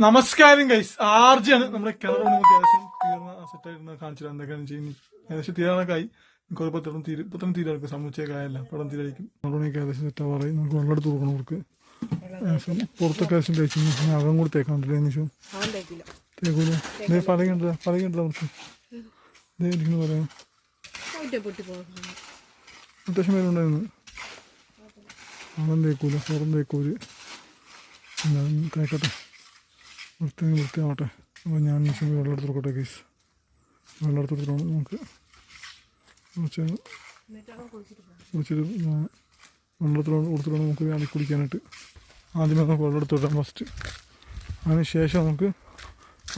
നമസ്കാരം ഗൈസ്, ആർജിയാണ് നമ്മുടെ കിണർ അത്യാവശ്യം തീർന്ന സെറ്റായിരുന്നു. കാണിച്ചില്ല എന്തൊക്കെയാണ് ചെയ്യുന്നത്. ഏകദേശം തീരാനൊക്കെ ആയി. കുഴപ്പത്തിലും ഇപ്പം തീരാക്കും. സമുച്ചയൊക്കെ ആയല്ല പടം തീരായിരിക്കും. നമ്മളൊക്കെ ഏകദേശം സെറ്റാ പറയും. നമുക്ക് വെള്ളം എടുത്ത് കൊടുക്കണം. അവർക്ക് പുറത്തൊക്കെ ഏകദേശം തേച്ചു. അകം കൂടി തേക്കാണ്ടില്ല. ഏകദേശം തേക്കൂല. പറയുന്നുണ്ടല്ലോ അവർക്ക് ഇതെനിക്ക് പറയാം. അത്യാവശ്യം പേരുണ്ടായിരുന്നു. അവൻ തേക്കൂല, പുറം തേക്കൂര്. തേക്കട്ടെ, വൃത്തിയാവട്ടെ. അപ്പോൾ ഞാൻ വെള്ളം എടുത്ത് കൊടുക്കട്ടെ കേസ്. വെള്ളം എടുത്ത് കൊടുക്കണം. നമുക്ക് കുടിച്ചിട്ട് വെള്ളത്തിൽ കൊടുത്തിട്ട് നമുക്ക് അലക്കി കുടിക്കാനായിട്ട് ആദ്യമേ നമുക്ക് വെള്ളം എടുത്ത് വിടാം ഫസ്റ്റ്. അതിന് ശേഷം നമുക്ക്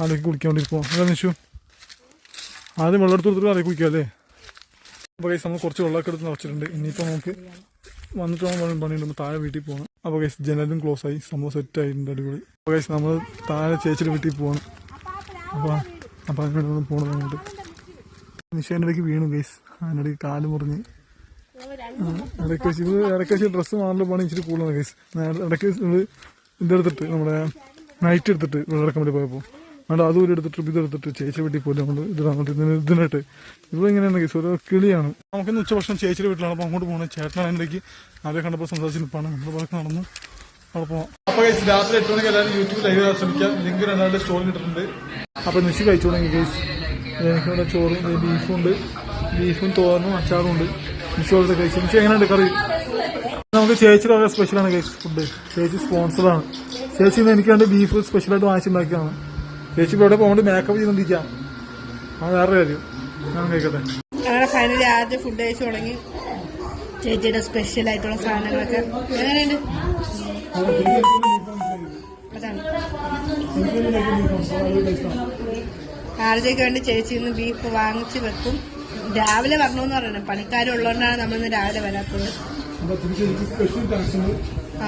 അലക്കി കുടിക്കാൻ വേണ്ടി പോകാം. അതാ നിശു, ആദ്യം വെള്ളം എടുത്ത് കൊടുത്തിട്ട് അലക്കി കുടിക്കാം അല്ലേ. അപ്പോൾ കേസ് നമ്മൾ കുറച്ച് വെള്ളമൊക്കെ എടുത്ത് നിറച്ചിട്ടുണ്ട്. ഇനിയിപ്പോൾ നമുക്ക് വന്നിട്ട് പണിയുണ്ട്. താഴെ വീട്ടിൽ പോകണം. അപ്പോൾ കേസ് ജനലും ക്ലോസ് ആയി, സംഭവം സെറ്റ് ആയിട്ടുണ്ട്. അടിപൊളി. അപ്പോൾ കേസ് നമ്മൾ താഴെ ചേച്ചിയുടെ വീട്ടിൽ പോകണം. അപ്പോൾ അതിനോട് പോകണം. അങ്ങോട്ട് നിശേൻ്റെ ഇടയ്ക്ക് വീണു കേസ്. അതിനിടയ്ക്ക് കാല് മുറിഞ്ഞ് ഇടയ്ക്ക് വെച്ച് ഡ്രസ്സ് മാറിൻ്റെ പണി ഇച്ചിരി കൂടുതലാണ് കേസ്. ഇടയ്ക്ക് ഇതെടുത്തിട്ട് നമ്മുടെ നൈറ്റ് എടുത്തിട്ട് വെള്ളമിറക്കാൻ വേണ്ടി പോയപ്പോൾ അതും എടുത്തിട്ട് ഇതെടുത്തിട്ട് ചേച്ചി വീട്ടിൽ പോലും നമ്മൾ ഇതിനായിട്ട് ഇവിടെ ഇങ്ങനെയാണ് കേസ്. ഓരോ കിളിയാണ്. നമുക്കിന്ന് ഉച്ചഭക്ഷണം ചേച്ചിയുടെ വീട്ടിലാണ്. അപ്പോൾ അങ്ങോട്ട് പോകുന്നത്. ചേട്ടനാണ് അതിനിടയ്ക്ക് ആദ്യം കണ്ടപ്പോൾ സംസാരിച്ച് നിൽപ്പാണ്. നമ്മുടെ ഭാഗത്ത് നടന്നു അവിടെ പോകാം. അപ്പോൾ കേസ് രാത്രി 8 മണിക്ക് എല്ലാവരും യൂട്യൂബ് ലൈവ് ചെയ്യാൻ ശ്രമിക്കാം. ലിങ്ക് രണ്ടാളുടെ സ്റ്റോറിൽ ഇട്ടിട്ടുണ്ട്. അപ്പോൾ നിശി കഴിച്ചു തുടങ്ങി കേസ്. എനിക്കിവിടെ ചോറും ബീഫുണ്ട്, ബീഫും തോരനും അച്ചാറും ഉണ്ട്. നിശി അവിടെ കഴിച്ചു. നിശി എങ്ങനെയുണ്ട് കറി? നമുക്ക് ചേച്ചിയുടെ വളരെ സ്പെഷ്യലാണ് കേസ് ഫുഡ്. ചേച്ചി സ്പോൺസറാണ്. ചേച്ചി എനിക്ക് വേണ്ടി ബീഫ് സ്പെഷ്യലായിട്ട് വാങ്ങിച്ചുണ്ടാക്കിയതാണ്. ചേച്ചി ഇവിടെ പോകുമ്പോൾ മേക്കപ്പ് ചെയ്തോണ്ടിരിക്കാം. അത് വേറെ കാര്യം. ഞാൻ കഴിക്കട്ടെ. അങ്ങനെ ഫൈനലി ആദ്യം ഫുഡ് കഴിച്ചു തുടങ്ങി. ചേച്ചിയുടെ സ്പെഷ്യൽ ആയിട്ടുള്ള സാധനങ്ങളൊക്കെ എങ്ങനെയുണ്ട്? അതാണ് ആർജയ്ക്ക് വേണ്ടി ചേച്ചി ഇന്ന് ബീഫ് വാങ്ങിച്ച് വെക്കും. രാവിലെ വരണമെന്ന് പറയണം. പണിക്കാരുള്ളതുകൊണ്ടാണ് നമ്മളിന്ന് രാവിലെ വരാത്തത്. ആ